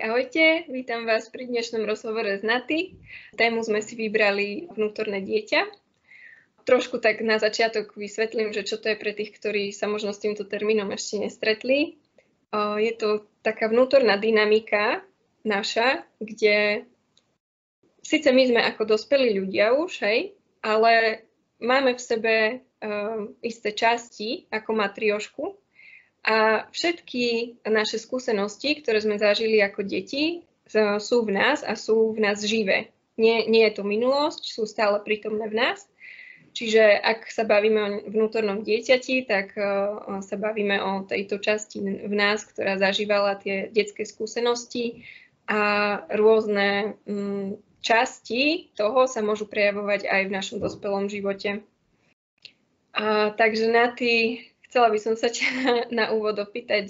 ahojte, vítam vás pri dnešnom rozhovore s Naty. Tému sme si vybrali vnútorné dieťa. Trošku tak na začiatok vysvetlím, že čo to je pre tých, ktorí sa možno s týmto termínom ešte nestretli. Je to taká vnútorná dynamika naša, kde síce my sme ako dospelí ľudia už, hej, ale máme v sebe isté časti ako matriošku. A všetky naše skúsenosti, ktoré sme zažili ako deti, sú v nás a sú v nás živé. Nie je to minulosť, sú stále prítomné v nás. Čiže ak sa bavíme o vnútornom dieťati, tak sa bavíme o tejto časti v nás, ktorá zažívala tie detské skúsenosti a rôzne časti toho sa môžu prejavovať aj v našom dospelom živote. Takže chcela by som sa ťa na úvod opýtať,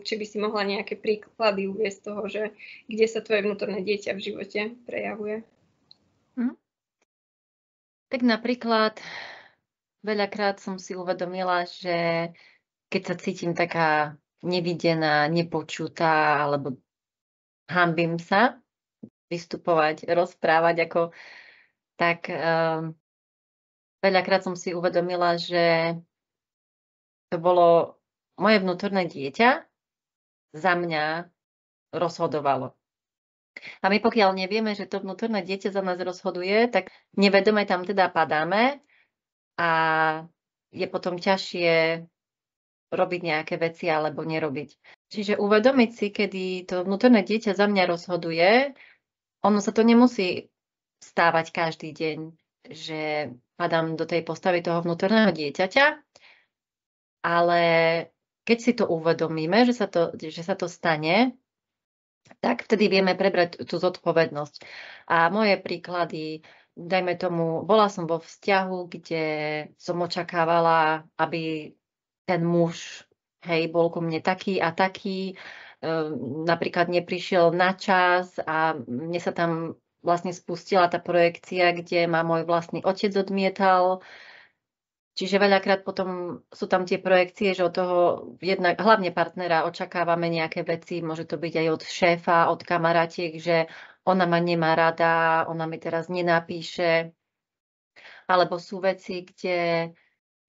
či by si mohla nejaké príklady uviesť toho, že kde sa tvoje vnútorné dieťa v živote prejavuje. Tak napríklad veľakrát som si uvedomila, že keď sa cítim taká nevidená, nepočutá, alebo hanbím sa vystupovať, rozprávať, tak veľakrát som si uvedomila, že to bolo moje vnútorné dieťa, za mňa rozhodovalo. A my pokiaľ nevieme, že to vnútorné dieťa za nás rozhoduje, tak nevedome tam teda padáme a je potom ťažšie robiť nejaké veci alebo nerobiť. Čiže uvedomiť si, kedy to vnútorné dieťa za mňa rozhoduje, ono sa to nemusí stávať každý deň, že padám do tej postavy toho vnútorného dieťaťa, ale keď si to uvedomíme, že sa to stane, tak vtedy vieme prebrať tú zodpovednosť. A moje príklady, dajme tomu, bola som vo vzťahu, kde som očakávala, aby ten muž, bol ku mne taký a taký, napríklad neprišiel na čas a mne sa tam vlastne spustila tá projekcia, kde ma môj vlastný otec odmietal. Čiže veľakrát potom sú tam tie projekcie, že od toho jednak hlavne partnera očakávame nejaké veci, môže to byť aj od šéfa, od kamarátiek, že ona ma nemá rada, ona mi teraz nenapíše. Alebo sú veci, kde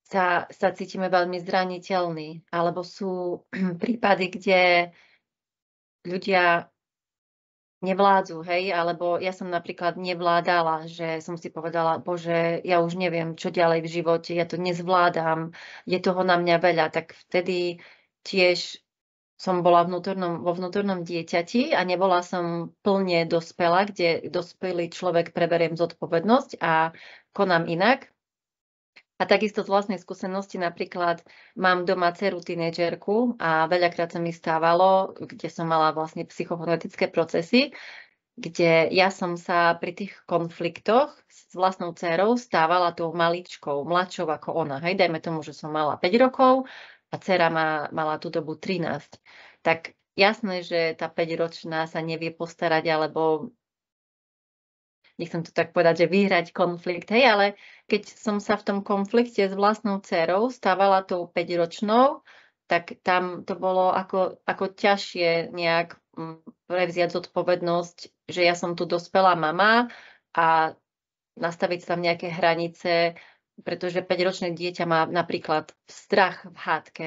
sa cítime veľmi zraniteľní. Alebo sú prípady, kde ľudia nevládzu, alebo ja som napríklad nevládala, že som si povedala, bože, ja už neviem, čo ďalej v živote, ja to nezvládam, je toho na mňa veľa, tak vtedy tiež som bola vo vnútornom dieťati a nebola som plne dospelá, kde dospelý človek preberiem zodpovednosť a konám inak. A takisto z vlastnej skúsenosti napríklad mám doma dceru tínedžerku a veľakrát sa mi stávalo, kde som mala vlastne psychofonetické procesy, kde ja som sa pri tých konfliktoch s vlastnou dcerou stávala tou maličkou, mladšou ako ona. Dajme tomu, že som mala 5 rokov a dcera mala tú dobu 13. Tak jasné, že tá 5-ročná sa nevie postarať, alebo nechcem to tak povedať, že vyhrať konflikt, ale keď som sa v tom konflikte s vlastnou dcerou stávala tou 5-ročnou, tak tam to bolo ako ťažšie nejak prevziať zodpovednosť, že ja som tu dospelá mama a nastaviť tam nejaké hranice, pretože 5-ročné dieťa má napríklad strach v hádke,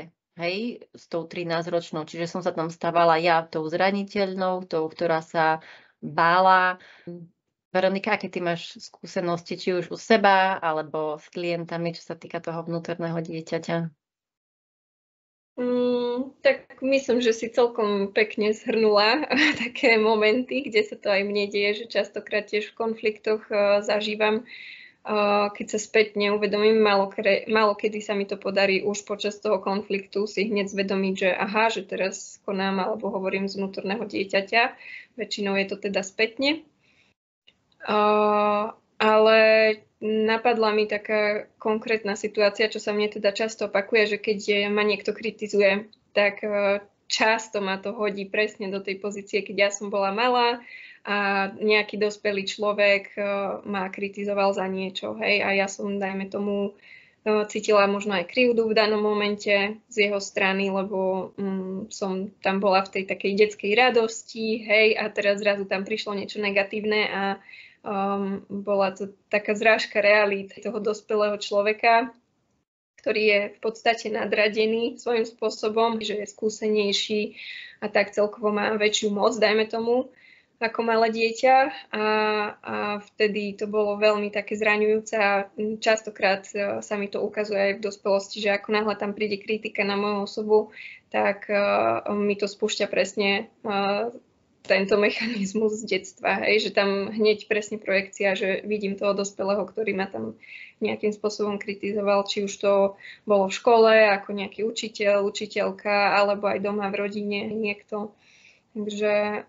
s tou 13-ročnou, čiže som sa tam stávala ja tou zraniteľnou, tou, ktorá sa bála. Veronika, aké ty máš skúsenosti, či už u seba, alebo s klientami, čo sa týka toho vnútorného dieťaťa? Tak myslím, že si celkom pekne zhrnula také momenty, kde sa to aj mne deje, že častokrát tiež v konfliktoch zažívam, keď sa spätne uvedomím, málo kedy sa mi to podarí už počas toho konfliktu si hneď zvedomiť, že aha, že teraz konám alebo hovorím z vnútorného dieťaťa. Väčšinou je to teda spätne. Ale napadla mi taká konkrétna situácia, čo sa mne teda často opakuje, že keď ma niekto kritizuje, tak často ma to hodí presne do tej pozície, keď ja som bola malá a nejaký dospelý človek ma kritizoval za niečo, a ja som, dajme tomu, cítila možno aj krivdu v danom momente z jeho strany, lebo som tam bola v tej takej detskej radosti, hej, a teraz zrazu tam prišlo niečo negatívne a bola to taká zrážka reality toho dospelého človeka, ktorý je v podstate nadradený svojím spôsobom, že je skúsenejší a tak celkovo má väčšiu moc, dajme tomu, ako malé dieťa a vtedy to bolo veľmi také zraňujúce a častokrát sa mi to ukazuje aj v dospelosti, že ako náhle tam príde kritika na moju osobu, tak mi to spúšťa presne tento mechanizmus z detstva, hej, že tam hneď presne projekcia, že vidím toho dospelého, ktorý ma tam nejakým spôsobom kritizoval, či už to bolo v škole, ako nejaký učiteľ, učiteľka, alebo aj doma v rodine niekto. Takže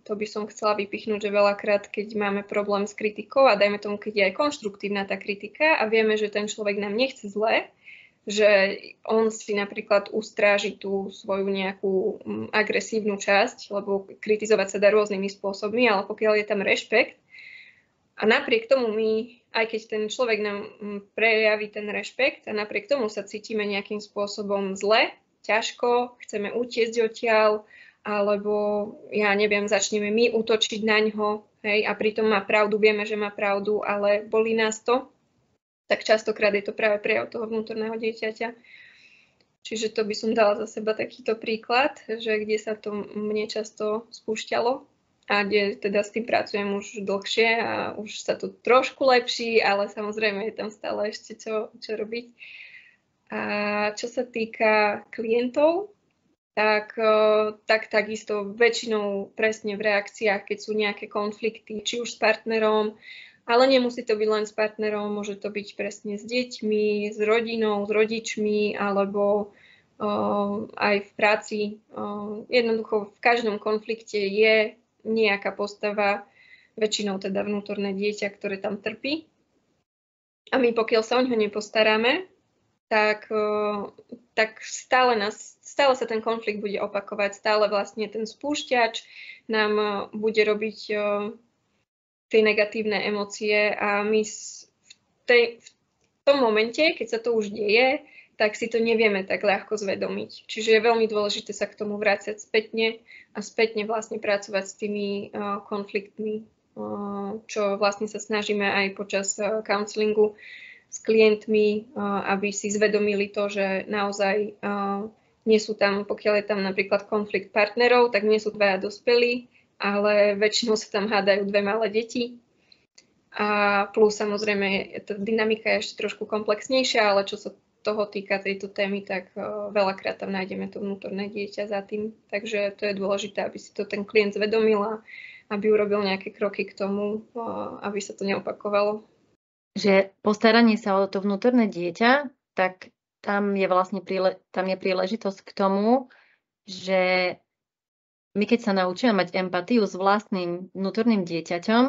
to by som chcela vypichnúť, že veľakrát, keď máme problém s kritikou a dajme tomu, keď je aj konštruktívna tá kritika a vieme, že ten človek nám nechce zle, že on si napríklad ustráži tú svoju nejakú agresívnu časť, lebo kritizovať sa dá rôznymi spôsobmi, ale pokiaľ je tam rešpekt a napriek tomu my, aj keď ten človek nám prejaví ten rešpekt a napriek tomu sa cítime nejakým spôsobom zle, ťažko, chceme utiecť odtiaľ, alebo ja neviem, začneme my útočiť na ňo, hej, a pritom má pravdu, vieme, že má pravdu, ale bolí nás to, tak častokrát je to práve prejav toho vnútorného dieťaťa. Čiže to by som dala za seba takýto príklad, že kde sa to mne často spúšťalo a kde teda s tým pracujem už dlhšie a už sa to trošku lepší, ale samozrejme je tam stále ešte čo robiť. A čo sa týka klientov, tak takisto väčšinou presne v reakciách, keď sú nejaké konflikty, či už s partnerom, ale nemusí to byť len s partnerom, môže to byť presne s deťmi, s rodinou, s rodičmi, alebo aj v práci. Jednoducho v každom konflikte je nejaká postava, väčšinou teda vnútorné dieťa, ktoré tam trpí. A my pokiaľ sa o ňo nepostaráme, tak stále sa ten konflikt bude opakovať, stále vlastne ten spúšťač nám bude robiť tie negatívne emócie a my v tom momente, keď sa to už deje, tak si to nevieme tak ľahko zvedomiť. Čiže je veľmi dôležité sa k tomu vrácať spätne a spätne vlastne pracovať s tými konfliktmi, čo vlastne sa snažíme aj počas counselingu s klientmi, aby si zvedomili to, že naozaj nie sú tam, pokiaľ je tam napríklad konflikt partnerov, tak nie sú dvaja dospelí, ale väčšinou sa tam hádajú dve malé deti. A plus samozrejme, tá dynamika je ešte trošku komplexnejšia, ale čo sa toho týka tejto témy, tak veľakrát tam nájdeme to vnútorné dieťa za tým. Takže to je dôležité, aby si to ten klient zvedomil a aby urobil nejaké kroky k tomu, aby sa to neopakovalo. Že postaranie sa o to vnútorné dieťa, tak tam je vlastne príležitosť k tomu, že my keď sa naučíme mať empatiu s vlastným vnútorným dieťaťom,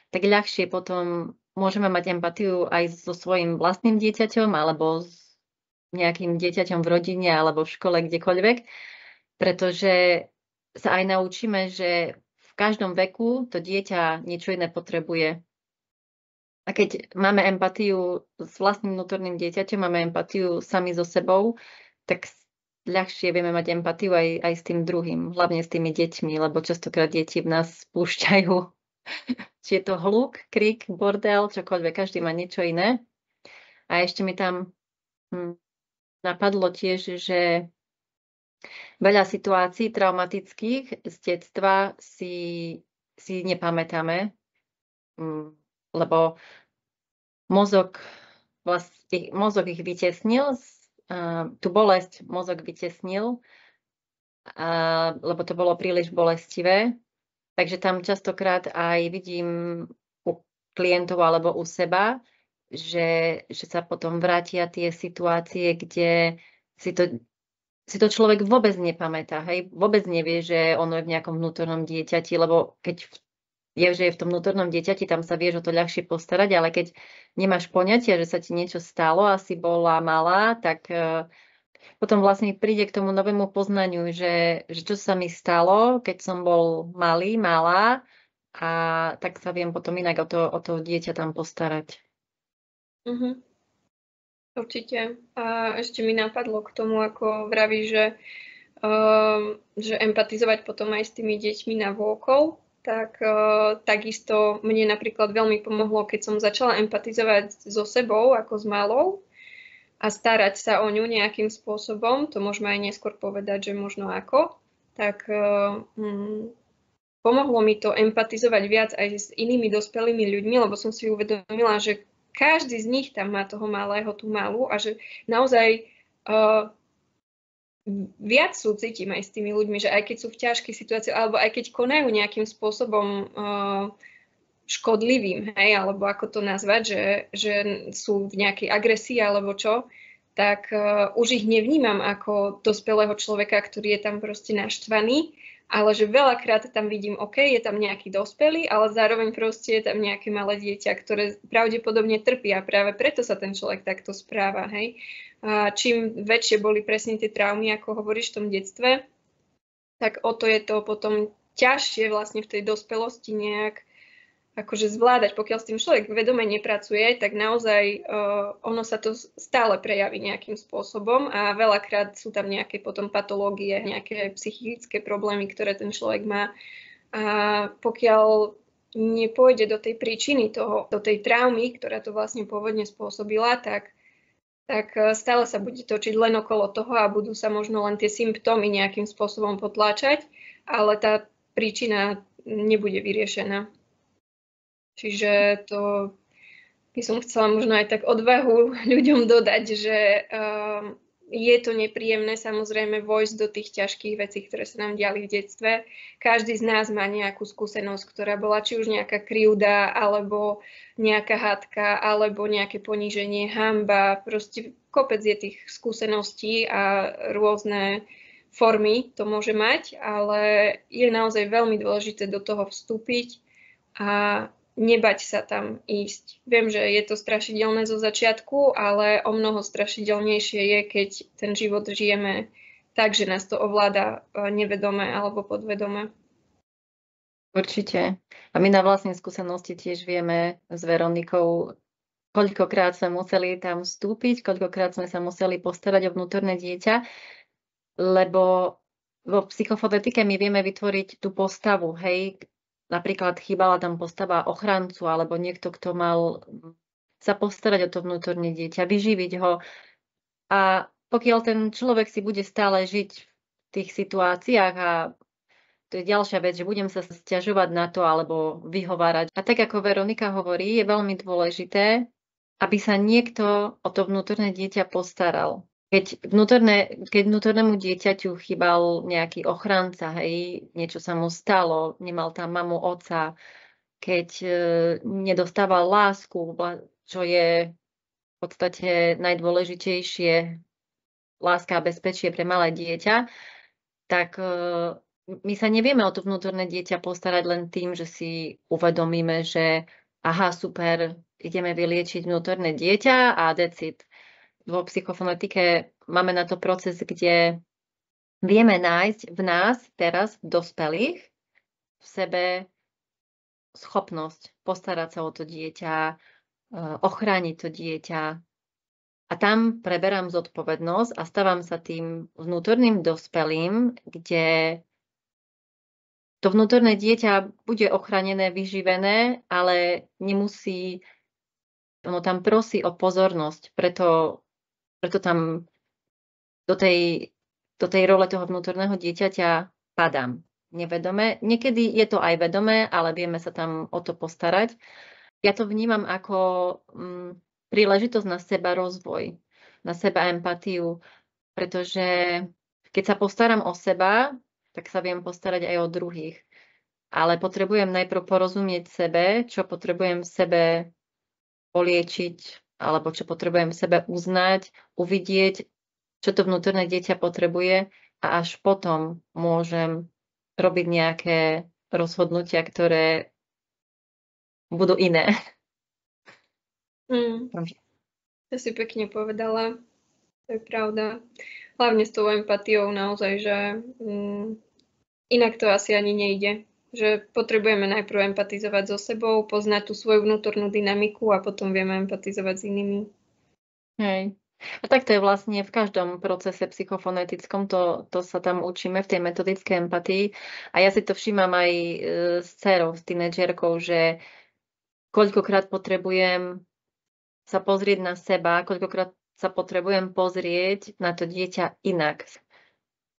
tak ľahšie potom môžeme mať empatiu aj so svojím vlastným dieťaťom alebo s nejakým dieťaťom v rodine alebo v škole, kdekoľvek, pretože sa aj naučíme, že v každom veku to dieťa niečo iné potrebuje. A keď máme empatiu s vlastným vnútorným dieťaťom, máme empatiu sami so sebou, tak ľahšie vieme mať empatiu aj s tým druhým, hlavne s tými deťmi, lebo častokrát deti v nás spúšťajú, či je to hluk, krik, bordel, čokoľvek, každý má niečo iné. A ešte mi tam napadlo tiež, že veľa situácií traumatických z detstva si nepamätáme, lebo mozog ich vytesnil, tú bolesť mozog vytesnil, lebo to bolo príliš bolestivé. Takže tam častokrát aj vidím u klientov alebo u seba, že sa potom vrátia tie situácie, kde si to človek vôbec nepamätá, hej? Vôbec nevie, že ono je v nejakom vnútornom dieťati, lebo keď že je v tom vnútornom dieťati, tam sa vieš o to ľahšie postarať, ale keď nemáš poňatia, že sa ti niečo stalo a si bola malá, tak potom vlastne príde k tomu novému poznaniu, že čo sa mi stalo, keď som bol malá a tak sa viem potom inak o to dieťa tam postarať. Určite. A ešte mi napadlo k tomu, ako vraví, že empatizovať potom aj s tými deťmi na vôkol, tak takisto mne napríklad veľmi pomohlo, keď som začala empatizovať so sebou ako s malou a starať sa o ňu nejakým spôsobom, to môžeme aj neskôr povedať, že možno ako, tak pomohlo mi to empatizovať viac aj s inými dospelými ľuďmi, lebo som si uvedomila, že každý z nich tam má toho malého, tú malú a že naozaj viac súcitím aj s tými ľuďmi, že aj keď sú v ťažkej situácii, alebo aj keď konajú nejakým spôsobom škodlivým, hej, alebo ako to nazvať, že sú v nejakej agresii alebo čo, tak už ich nevnímam ako dospelého človeka, ktorý je tam proste naštvaný, ale že veľakrát tam vidím, OK, je tam nejaký dospelý, ale zároveň proste je tam nejaké malé dieťa, ktoré pravdepodobne trpí a práve preto sa ten človek takto správa, hej. A čím väčšie boli presne tie traumy, ako hovoríš v tom detstve, tak o to je to potom ťažšie vlastne v tej dospelosti nejak akože zvládať. Pokiaľ s tým človek vedome nepracuje, tak naozaj ono sa to stále prejaví nejakým spôsobom a veľakrát sú tam nejaké potom patológie, nejaké psychické problémy, ktoré ten človek má. A pokiaľ nepôjde do tej príčiny do tej traumy, ktorá to vlastne pôvodne spôsobila, tak stále sa bude točiť len okolo toho a budú sa možno len tie symptómy nejakým spôsobom potláčať, ale tá príčina nebude vyriešená. Čiže to by som chcela možno aj tak odvahu ľuďom dodať, že je to nepríjemné samozrejme vojsť do tých ťažkých vecí, ktoré sa nám diali v detstve. Každý z nás má nejakú skúsenosť, ktorá bola či už nejaká krivda, alebo nejaká hádka, alebo nejaké poníženie, hanba. Proste kopec je tých skúseností a rôzne formy to môže mať, ale je naozaj veľmi dôležité do toho vstúpiť a nebať sa tam ísť. Viem, že je to strašidelné zo začiatku, ale o mnoho strašidelnejšie je, keď ten život žijeme tak, že nás to ovláda nevedome alebo podvedome. Určite. A my na vlastnej skúsenosti tiež vieme s Veronikou, koľkokrát sme museli tam vstúpiť, koľkokrát sme sa museli postarať o vnútorné dieťa, lebo vo psychofonetike my vieme vytvoriť tú postavu, hej. Napríklad chýbala tam postava ochrancu alebo niekto, kto mal sa postarať o to vnútorné dieťa, vyživiť ho. A pokiaľ ten človek si bude stále žiť v tých situáciách a to je ďalšia vec, že budem sa sťažovať na to alebo vyhovárať. A tak ako Veronika hovorí, je veľmi dôležité, aby sa niekto o to vnútorné dieťa postaral. Keď vnútornému dieťaťu chýbal nejaký ochranca, hej, niečo sa mu stalo, nemal tam mamu, otca, keď nedostával lásku, čo je v podstate najdôležitejšie, láska a bezpečie pre malé dieťa, tak my sa nevieme o to vnútorné dieťa postarať len tým, že si uvedomíme, že aha, super, ideme vyliečiť vnútorné dieťa a decid. Vo psychofonetike máme na to proces, kde vieme nájsť v nás teraz, dospelých, v sebe schopnosť postarať sa o to dieťa, ochrániť to dieťa. A tam preberám zodpovednosť a stávam sa tým vnútorným dospelým, kde to vnútorné dieťa bude ochránené, vyživené, ale nemusí, ono tam prosí o pozornosť, preto tam do tej role toho vnútorného dieťaťa padám nevedome. Niekedy je to aj vedomé, ale vieme sa tam o to postarať. Ja to vnímam ako príležitosť na seba rozvoj, na seba empatiu, pretože keď sa postaram o seba, tak sa viem postarať aj o druhých. Ale potrebujem najprv porozumieť sebe, čo potrebujem v sebe poliečiť, alebo čo potrebujem v sebe uznať, uvidieť, čo to vnútorné dieťa potrebuje a až potom môžem robiť nejaké rozhodnutia, ktoré budú iné. To si pekne povedala, to je pravda. Hlavne s tou empatiou naozaj, že inak to asi ani nejde. Že potrebujeme najprv empatizovať so sebou, poznať tú svoju vnútornú dynamiku a potom vieme empatizovať s inými. Hej. A tak to je vlastne v každom procese psychofonetickom, to sa tam učíme v tej metodickej empatii. A ja si to všímam aj s dcerou, s tínedžerkou, že koľkokrát potrebujem sa pozrieť na seba, koľkokrát sa potrebujem pozrieť na to dieťa inak,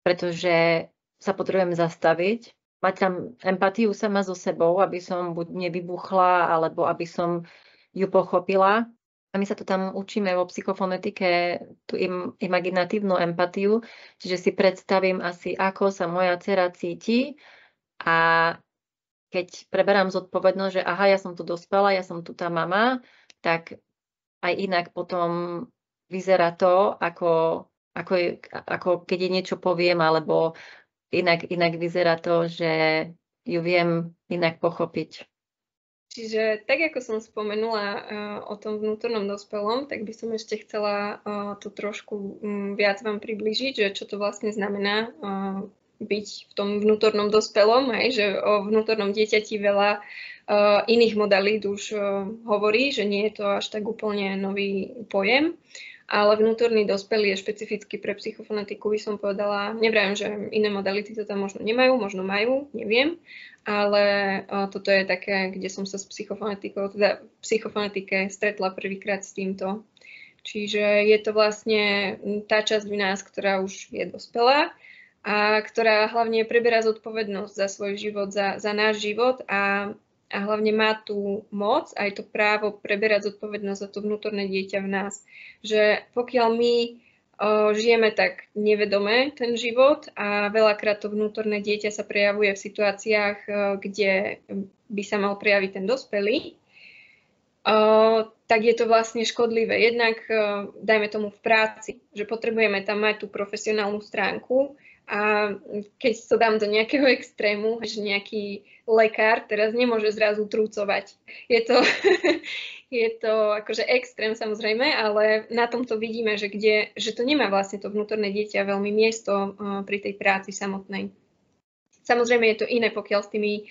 pretože sa potrebujem zastaviť, mať tam empatiu sama so sebou, aby som buď nevybuchla, alebo aby som ju pochopila. A my sa to tam učíme vo psychofonetike, tú imaginatívnu empatiu, čiže si predstavím asi, ako sa moja dcera cíti a keď preberám zodpovednosť, že aha, ja som tu dospela, ja som tu tá mama, tak aj inak potom vyzerá to, ako keď jej niečo poviem, alebo inak vyzerá to, že ju viem inak pochopiť. Čiže tak, ako som spomenula o tom vnútornom dospelom, tak by som ešte chcela to trošku viac vám priblížiť, že čo to vlastne znamená byť v tom vnútornom dospelom, že o vnútornom dieťati veľa iných modalít už hovorí, že nie je to až tak úplne nový pojem, ale vnútorný dospelý je špecificky pre psychofonetiku, by som povedala, neviem, že iné modality to tam možno nemajú, možno majú, neviem, ale toto je také, kde som sa s psychofonetikou, teda v psychofonetike stretla prvýkrát s týmto. Čiže je to vlastne tá časť v nás, ktorá už je dospelá a ktorá hlavne preberá zodpovednosť za svoj život, za náš život a hlavne má tú moc, aj to právo preberať zodpovednosť za to vnútorné dieťa v nás. Že pokiaľ my žijeme tak nevedome ten život a veľakrát to vnútorné dieťa sa prejavuje v situáciách, kde by sa mal prejaviť ten dospelý, tak je to vlastne škodlivé. Jednak, dajme tomu v práci, že potrebujeme tam mať tú profesionálnu stránku a keď to dám do nejakého extrému, že nejaký lekár teraz nemôže zrazu trúcovať. Je to akože extrém samozrejme, ale na tomto vidíme, že to nemá vlastne to vnútorné dieťa veľmi miesto pri tej práci samotnej. Samozrejme je to iné, pokiaľ s tými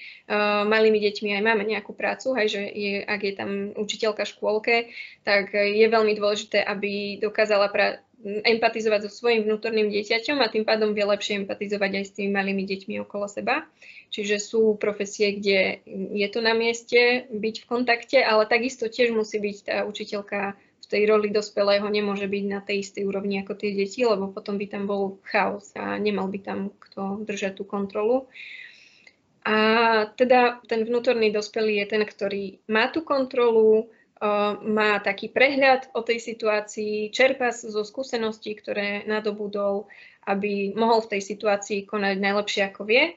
malými deťmi aj máme nejakú prácu, že ak je tam učiteľka v škôlke, tak je veľmi dôležité, aby dokázala empatizovať so svojím vnútorným dieťaťom a tým pádom vie lepšie empatizovať aj s tými malými deťmi okolo seba. Čiže sú profesie, kde je to na mieste byť v kontakte, ale takisto tiež musí byť tá učiteľka v tej roli dospelého, nemôže byť na tej istej úrovni ako tie deti, lebo potom by tam bol chaos a nemal by tam kto držať tú kontrolu. A teda ten vnútorný dospelý je ten, ktorý má tú kontrolu, má taký prehľad o tej situácii, čerpá zo skúseností, ktoré nadobudol, aby mohol v tej situácii konať najlepšie, ako vie,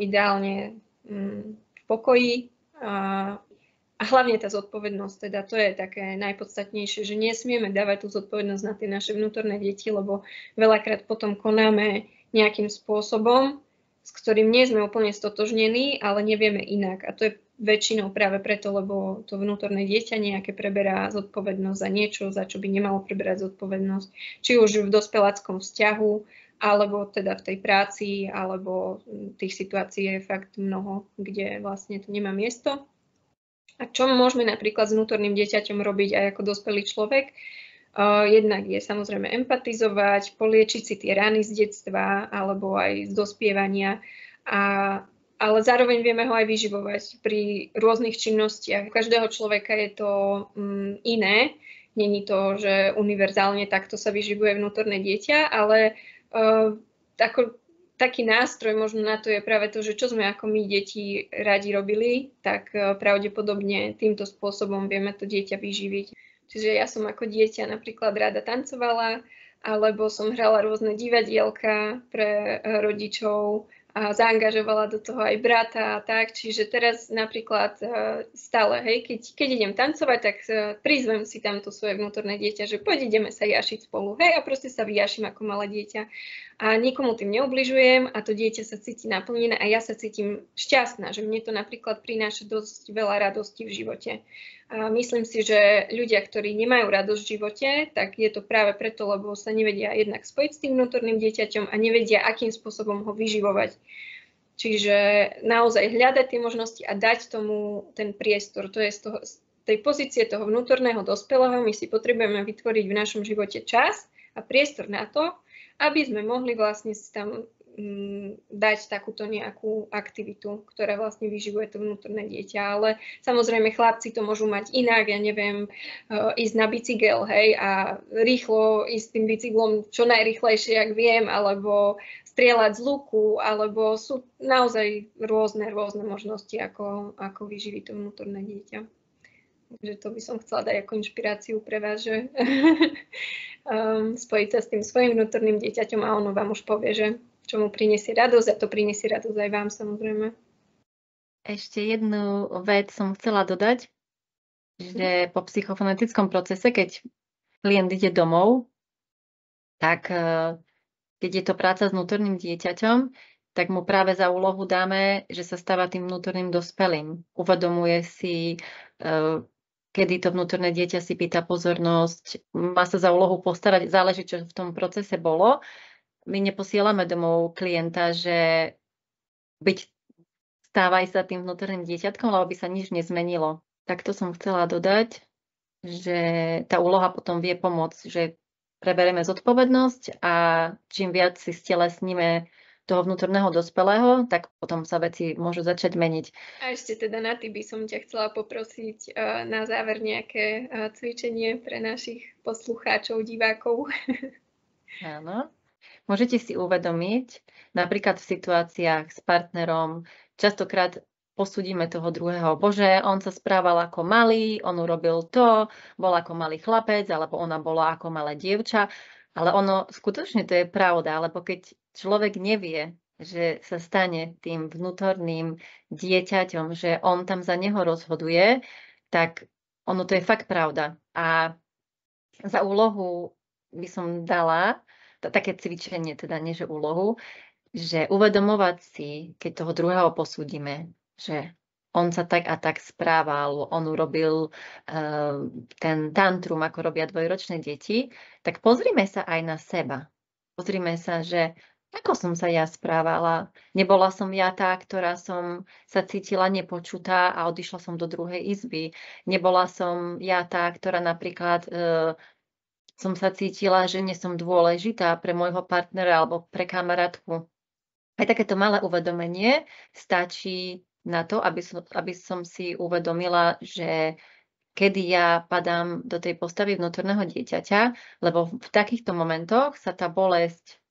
ideálne v pokoji a hlavne tá zodpovednosť, teda to je také najpodstatnejšie, že nesmieme dávať tú zodpovednosť na tie naše vnútorné deti, lebo veľakrát potom konáme nejakým spôsobom, s ktorým nie sme úplne stotožnení, ale nevieme inak. A to je väčšinou práve preto, lebo to vnútorné dieťa nejaké preberá zodpovednosť za niečo, za čo by nemalo preberať zodpovednosť. Či už v dospeláckom vzťahu, alebo teda v tej práci, alebo tých situácií je fakt mnoho, kde vlastne to nemá miesto. A čo môžeme napríklad s vnútorným dieťaťom robiť aj ako dospelý človek? Jednak je samozrejme empatizovať, poliečiť si tie rany z detstva alebo aj z dospievania, ale zároveň vieme ho aj vyživovať pri rôznych činnostiach. U každého človeka je to iné. Není to, že univerzálne takto sa vyživuje vnútorné dieťa, ale taký nástroj možno na to je práve to, že čo sme ako my deti radi robili, tak pravdepodobne týmto spôsobom vieme to dieťa vyživiť. Čiže ja som ako dieťa napríklad rada tancovala, alebo som hrala rôzne divadielka pre rodičov a zaangažovala do toho aj brata a tak. Čiže teraz napríklad stále, keď idem tancovať, tak prizvem si tamto svoje vnútorné dieťa, že poď ideme sa jašiť spolu, a proste sa vyjaším ako malé dieťa. A nikomu tým neubližujem a to dieťa sa cíti naplnené a ja sa cítim šťastná, že mne to napríklad prináša dosť veľa radosti v živote. A myslím si, že ľudia, ktorí nemajú radosť v živote, tak je to práve preto, lebo sa nevedia jednak spojiť s tým vnútorným dieťaťom a nevedia, akým spôsobom ho vyživovať. Čiže naozaj hľadať tie možnosti a dať tomu ten priestor. To je tej pozície toho vnútorného dospelého my si potrebujeme vytvoriť v našom živote čas a priestor na to, aby sme mohli vlastne si tam dať takúto nejakú aktivitu, ktorá vlastne vyživuje to vnútorné dieťa. Ale samozrejme chlapci to môžu mať inak, ja neviem, ísť na bicykel, hej, a rýchlo ísť tým bicyklom čo najrýchlejšie, ak viem, alebo strieľať z luku, alebo sú naozaj rôzne možnosti, ako vyživiť to vnútorné dieťa. Takže to by som chcela dať ako inšpiráciu pre vás, že spojiť sa s tým svojim vnútorným dieťaťom a ono vám už povie, že čo mu prinesie radosť a to prinesie radosť aj vám samozrejme. Ešte jednu vec som chcela dodať, že po psychofonetickom procese, keď klient ide domov, tak keď je to práca s vnútorným dieťaťom, tak mu práve za úlohu dáme, že sa stáva tým vnútorným dospelým. Uvedomuje si, kedy to vnútorné dieťa si pýta pozornosť, má sa za úlohu postarať, záleží, čo v tom procese bolo. My neposielame domov klienta, že stávaj sa tým vnútorným dieťatkom, lebo by sa nič nezmenilo. Takto som chcela dodať, že tá úloha potom vie pomôcť, že preberieme zodpovednosť a čím viac si stelesníme toho vnútorného dospelého, tak potom sa veci môžu začať meniť. A ešte teda na ty by som ťa chcela poprosiť na záver nejaké cvičenie pre našich poslucháčov, divákov. Áno. Môžete si uvedomiť, napríklad v situáciách s partnerom, častokrát posúdime toho druhého. Bože, on sa správal ako malý, on urobil to, bol ako malý chlapec, alebo ona bola ako malé dievča. Ale ono, skutočne to je pravda, lebo keď človek nevie, že sa stane tým vnútorným dieťaťom, že on tam za neho rozhoduje, tak ono to je fakt pravda. A za úlohu by som dala také cvičenie, teda nie že úlohu, že uvedomovať si, keď toho druhého posúdime, že on sa tak a tak správal, on urobil ten tantrum, ako robia dvojročné deti, tak pozrime sa aj na seba. Pozrime sa, že ako som sa ja správala. Nebola som ja tá, ktorá som sa cítila nepočutá a odišla som do druhej izby. Nebola som ja tá, ktorá napríklad som sa cítila, že nie som dôležitá pre môjho partnera alebo pre kamarátku. Aj takéto malé uvedomenie stačí na to, aby som si uvedomila, že kedy ja padám do tej postavy vnútorného dieťaťa, lebo v takýchto momentoch sa tá bolesť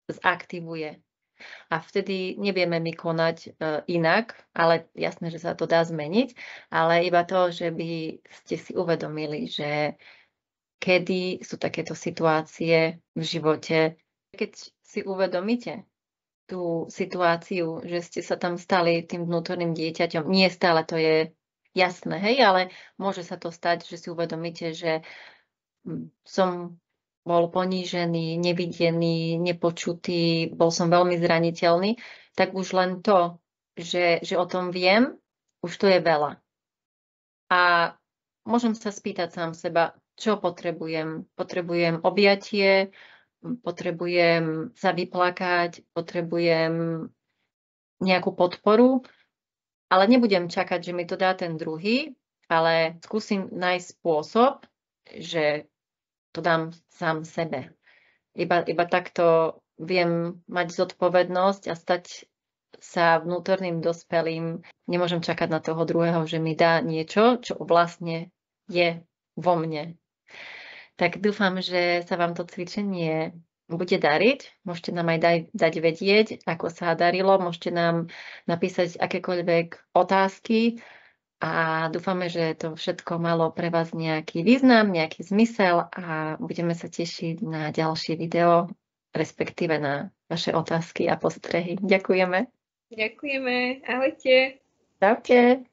zaktivuje. A vtedy nevieme my konať inak, ale jasné, že sa to dá zmeniť, ale iba to, že by ste si uvedomili, že kedy sú takéto situácie v živote. Keď si uvedomíte tú situáciu, že ste sa tam stali tým vnútorným dieťaťom, nie stále to je jasné, hej, ale môže sa to stať, že si uvedomíte, že som bol ponížený, nevidený, nepočutý, bol som veľmi zraniteľný, tak už len to, že o tom viem, už to je veľa. A môžem sa spýtať sám seba, čo potrebujem? Potrebujem objatie, potrebujem sa vyplakať, potrebujem nejakú podporu, ale nebudem čakať, že mi to dá ten druhý, ale skúsim nájsť spôsob, že to dám sám sebe. Iba takto viem mať zodpovednosť a stať sa vnútorným dospelým. Nemôžem čakať na toho druhého, že mi dá niečo, čo vlastne je vo mne. Tak dúfam, že sa vám to cvičenie bude dariť. Môžete nám aj dať vedieť, ako sa darilo. Môžete nám napísať akékoľvek otázky a dúfame, že to všetko malo pre vás nejaký význam, nejaký zmysel a budeme sa tešiť na ďalšie video, respektíve na vaše otázky a postrehy. Ďakujeme. Ďakujeme. Ahojte. Čaute.